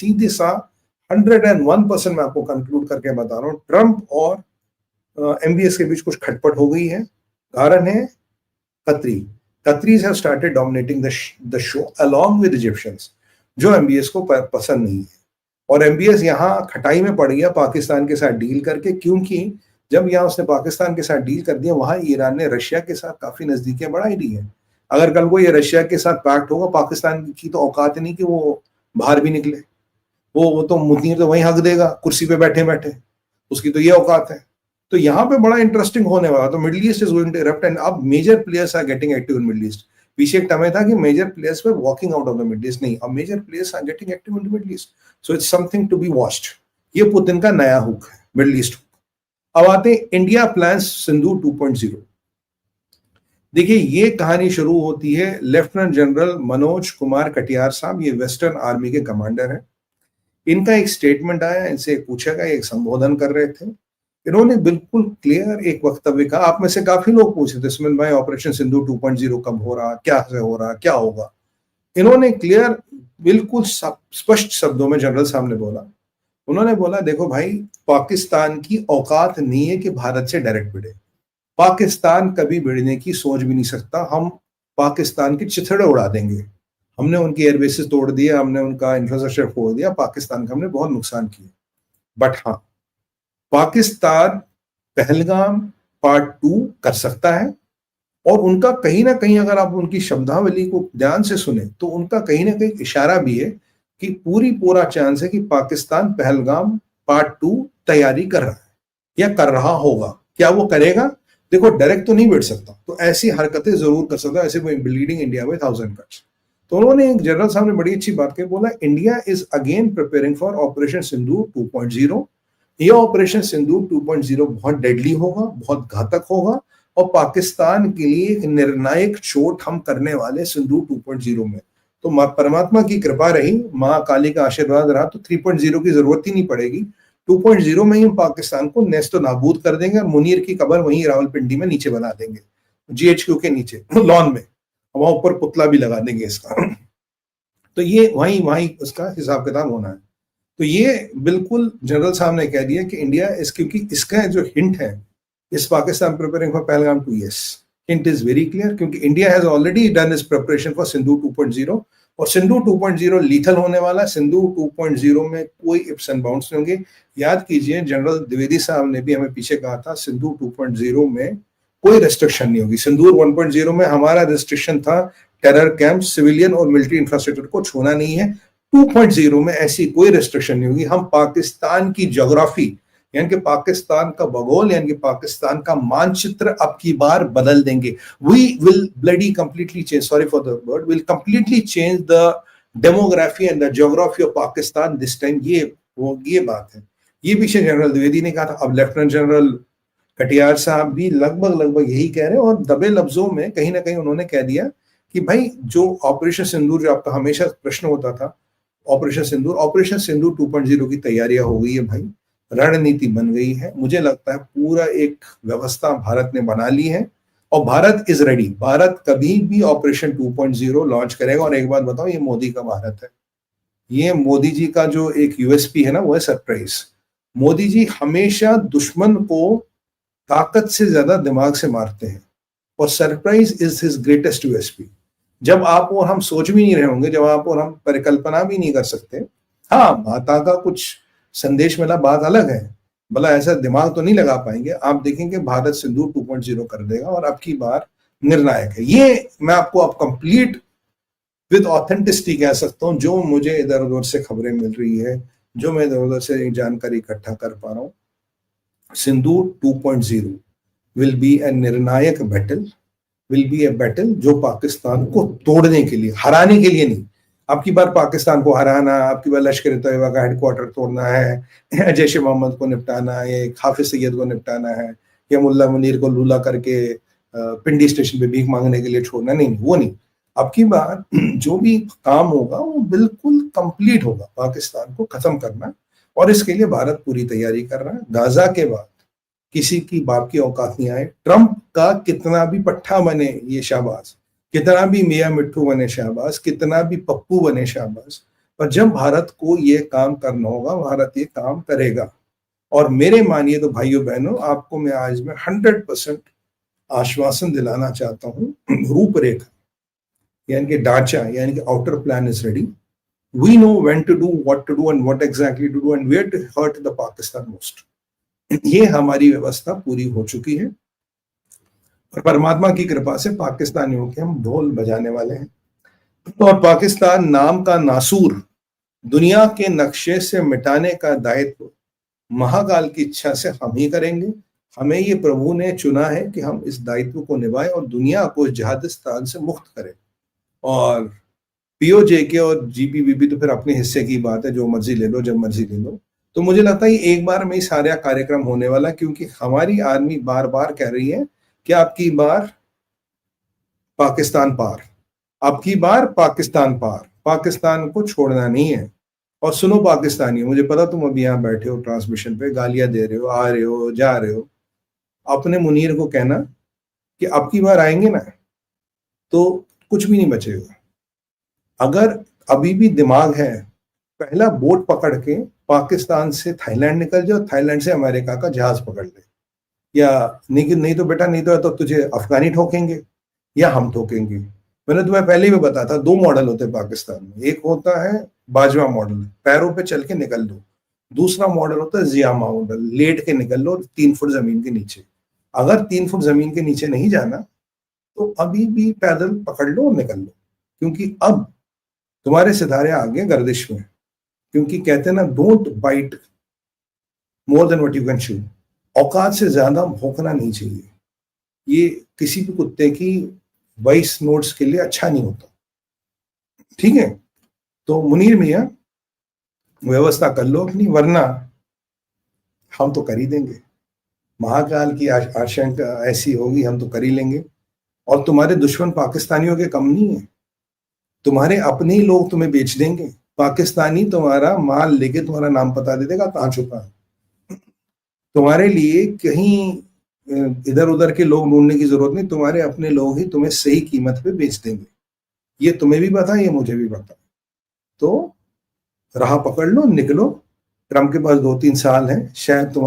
सीधे सा 101% मैं आपको कंक्लूड करके बता रहा हूँ, ट्रंप और एमबीएस के बीच कुछ खटपट हो गई है। कारण है Qataris have started dominating the show along with Egyptians, जो एमबीएस को पसंद नहीं है। और एमबीएस यहाँ खटाई में पड़ गया पाकिस्तान के साथ डील करके, क्योंकि जब यहाँ उसने पाकिस्तान के साथ डील कर दिया, वहां ईरान ने रशिया के साथ काफी नजदीकियां बढ़ाई दी है। अगर कल को ये रशिया के साथ पैक्ट होगा, पाकिस्तान की तो औकात नहीं कि वो बाहर भी निकले, वो तो मुनीर तो वहीं हक देगा कुर्सी पे बैठे बैठे, उसकी तो ये औकात है। तो यहाँ पे बड़ा इंटरेस्टिंग होने वाला। तो Middle East is going to erupt and अब major players are getting active in Middle East. पीछे एक समय था कि major players were walking out of the Middle East, नहीं, अब major players are getting active in the Middle East. So it's something to be watched. ये Putin का नया हुक है, मिडिल ईस्ट। अब आते हैं इंडिया प्लान्स सिंदूर 2.0। देखिए, ये कहानी शुरू होती है लेफ्टिनेंट जनरल मनोज कुमार कटियार साहब, ये वेस्टर्न आर्मी के कमांडर हैं। इनका एक स्टेटमेंट आया, इनसे पूछा गया, एक संबोधन कर रहे थे, इन्होंने बिल्कुल क्लियर एक वक्तव्य कहा। आप में से काफी लोग पूछे थे सुमन भाई ऑपरेशन सिंदूर 2.0 कब हो रहा, क्या से हो रहा, क्या होगा। इन्होंने क्लियर बिल्कुल स्पष्ट शब्दों में जनरल साहब ने बोला, उन्होंने बोला देखो भाई, पाकिस्तान की औकात नहीं है कि भारत से डायरेक्ट भिड़े। पाकिस्तान कभी भिड़ने की सोच भी नहीं सकता। हम पाकिस्तान के चिथड़े उड़ा देंगे। हमने उनकी एयरबेसेस तोड़ दिया, हमने उनका इंफ्रास्ट्रक्चर तोड़ दिया, पाकिस्तान का हमने बहुत नुकसान किया। बट हाँ, पाकिस्तान पहलगाम पार्ट 2 कर सकता है। और उनका कहीं ना कहीं, अगर आप उनकी शब्दावली को ध्यान से सुने, तो उनका कहीं ना कहीं इशारा भी है कि पूरा चांस है कि पाकिस्तान पहलगाम पार्ट 2 तैयारी कर रहा है या कर रहा होगा। क्या वो करेगा? देखो, डायरेक्ट तो नहीं बैठ सकता, तो ऐसी हरकतें जरूर कर सकता है, ऐसे ब्लीडिंग इंडिया में 1000 कट्स। तो उन्होंने, एक जनरल साहब ने बड़ी अच्छी बात कही, बोला India is again preparing for Operation Sindoor 2.0। ये ऑपरेशन सिंदूर 2.0 बहुत डेडली होगा, बहुत घातक होगा, और पाकिस्तान के लिए एक निर्णायक चोट हम करने वाले सिंदूर 2.0 में। तो परमात्मा की कृपा रही, माँ काली का आशीर्वाद रहा, तो 3.0 की जरूरत ही नहीं पड़ेगी। 2.0 में ही हम पाकिस्तान को नेस्तो नाबूद कर देंगे और मुनीर की कब्र वहीं रावलपिंडी में नीचे बना देंगे, जीएचक्यू के नीचे लॉन में, वहां ऊपर पुतला भी लगा देंगे इसका। तो ये वहीं उसका हिसाब किताब होना है। तो ये बिल्कुल जनरल साहब ने कह दिया कि इंडिया इस, क्योंकि इसका जो हिंट है, इस Pakistan preparing for Pahalgam 2, yes, hint is very clear, क्योंकि India has already done his preparation for Sindoor 2.0। और सिंदूर 2.0 लीथल होने वाला। सिंदूर 2.0 में कोई इप्स एंड बाउंड्स नहीं होंगे। याद कीजिए, जनरल द्विवेदी साहब ने भी हमें पीछे कहा था, सिंदूर 2.0 में कोई रेस्ट्रिक्शन नहीं होगी। सिंदूर 1.0 में हमारा रेस्ट्रिक्शन था टेरर कैंप, सिविलियन और मिलिट्री इंफ्रास्ट्रक्चर को छूना नहीं है। 2.0 में ऐसी कोई रेस्ट्रिक्शन नहीं होगी। हम पाकिस्तान की ज्योग्राफी, यानी कि पाकिस्तान का भूगोल, यानी कि पाकिस्तान का मानचित्र अब की बार बदल देंगे। We will bloody completely change, sorry for the word, will completely change the demography and the geography of Pakistan this time। ये बात है। ये पीछे जनरल द्विवेदी ने कहा था। अब लेफ्टिनेंट जनरल कटियार साहब भी लगभग यही कह रहे हैं, और दबे लफ्जों में कहीं ना कहीं उन्होंने कह दिया कि भाई, जो ऑपरेशन सिंदूर, जो आपका हमेशा प्रश्न होता था, ऑपरेशन सिंदूर 2.0 की तैयारियां हो गई है भाई, रणनीति बन गई है। मुझे लगता है पूरा एक व्यवस्था भारत ने बना ली है, और भारत इज रेडी। भारत कभी भी ऑपरेशन 2.0 लॉन्च करेगा। और एक बात बताओ, ये मोदी का भारत है। ये मोदी जी का जो एक यूएसपी है ना, वो है सरप्राइज। मोदी जी हमेशा दुश्मन को ताकत से ज्यादा दिमाग से मारते हैं, और surprise is his greatest USP. जब आप और हम सोच भी नहीं रहे होंगे, जब आप और हम परिकल्पना भी नहीं कर सकते, हाँ, माता का कुछ संदेश मिला, बात अलग है, भला ऐसा दिमाग तो नहीं लगा पाएंगे। आप देखेंगे भारत सिंदूर 2.0 कर देगा, और अब की बार निर्णायक है। ये मैं आपको अब कंप्लीट विद ऑथेंटिसिटी कह सकता हूँ, जो मुझे इधर उधर से खबरें मिल रही है, जो मैं इधर उधर से जानकारी इकट्ठा कर पा रहा हूँ। सिंदूर 2.0 विल बी ए निर्णायक battle, will be a battle जो पाकिस्तान को तोड़ने के लिए, हराने के लिए नहीं। अब की बार पाकिस्तान को हराना, अब की बार लश्कर तैयबा का हेडक्वार्टर तोड़ना है, जैश ए मोहम्मद को निपटाना है, हाफिज सैयद को निपटाना है, या मुल्ला मुनीर को लूला करके पिंडी स्टेशन पे भीख मांगने के लिए छोड़ना, नहीं, वो नहीं। अब की बार जो भी काम होगा वो बिल्कुल कंप्लीट होगा, पाकिस्तान को खत्म करना। और इसके लिए भारत पूरी तैयारी कर रहा है। गाजा के बाद किसी की बाप की औकात नहीं आए। ट्रंप का कितना भी पट्टा बने ये शाहबाज, कितना भी मियां मिट्टू बने शाहबाज, कितना भी पप्पू बने शाहबाज, पर जब भारत को ये काम करना होगा, भारत ये काम करेगा। और मेरे मानिए तो भाइयों बहनों, आपको मैं आज में 100% आश्वासन दिलाना चाहता हूँ, रूपरेखा यानी कि ढांचा, यानी कि outer plan is ready. We know when to do, what to do, and what exactly to do, and where to hurt the Pakistan most. ये हमारी व्यवस्था पूरी हो चुकी है और परमात्मा की कृपा से पाकिस्तानियों के हम ढोल बजाने वाले हैं। और पाकिस्तान नाम का नासूर दुनिया के नक्शे से मिटाने का दायित्व महाकाल की इच्छा से हम ही करेंगे। हमें ये प्रभु ने चुना है कि हम इस दायित्व को निभाएं और दुनिया को जिहादिस्तान से मुक्त करें। और पीओजे के और जीपीवीपी तो फिर अपने हिस्से की बात है, जो मर्जी ले लो, जब मर्जी ले लो। तो मुझे लगता है एक बार में ही सारा कार्यक्रम होने वाला, क्योंकि हमारी आर्मी बार बार कह रही है कि आपकी बार पाकिस्तान पार, आपकी बार पाकिस्तान पार, पाकिस्तान को छोड़ना नहीं है। और सुनो पाकिस्तानी, मुझे पता तुम अभी यहाँ बैठे हो ट्रांसमिशन पे, गालियां दे रहे हो, आ रहे हो, जा रहे हो। अपने मुनीर को कहना कि अब की बार आएंगे ना तो कुछ भी नहीं बचेगा। अगर अभी भी दिमाग है, पहला बोट पकड़ के पाकिस्तान से थाईलैंड निकल जाओ, थाईलैंड से अमेरिका का जहाज पकड़ ले, या नहीं तो बेटा, नहीं तो तुझे अफगानी ठोकेंगे या हम ठोकेंगे। मैंने तुम्हें पहले भी बताया था, 2 मॉडल होते हैं पाकिस्तान में। एक होता है बाजवा मॉडल, पैरों पे चल के निकल लो। दूसरा मॉडल होता है जियामा मॉडल, लेट के निकल लो 3 फुट जमीन के नीचे। अगर 3 फुट जमीन के नीचे नहीं जाना तो अभी भी पैदल पकड़ लो और निकल लो, क्योंकि अब तुम्हारे सितारे आगे गर्दिश में। क्योंकि कहते हैं ना, don't bite more than what you can chew. औकात से ज्यादा भौंकना नहीं चाहिए। ये किसी भी कुत्ते की वॉइस नोट्स के लिए अच्छा नहीं होता। ठीक है, तो मुनीर मियां व्यवस्था कर लो अपनी, वरना हम तो कर ही देंगे। महाकाल की आशंका ऐसी होगी, हम तो कर ही लेंगे। और तुम्हारे दुश्मन पाकिस्तानियों के कम नहीं है, तुम्हारे अपने ही लोग तुम्हें बेच देंगे। पाकिस्तानी तुम्हारा माल लेके तुम्हारा नाम पता दे देगा कहाँ छुपा है। तुम्हारे लिए कहीं इधर उधर के लोग ढूंढने की जरूरत नहीं, तुम्हारे अपने लोग ही तुम्हें सही कीमत पे बेच देंगे। ये तुम्हें भी पता है, ये मुझे भी पता है। तो राह पकड़ लो, निकलो। ट्रम्प के पास 2-3 साल है, शायद तुम्हारे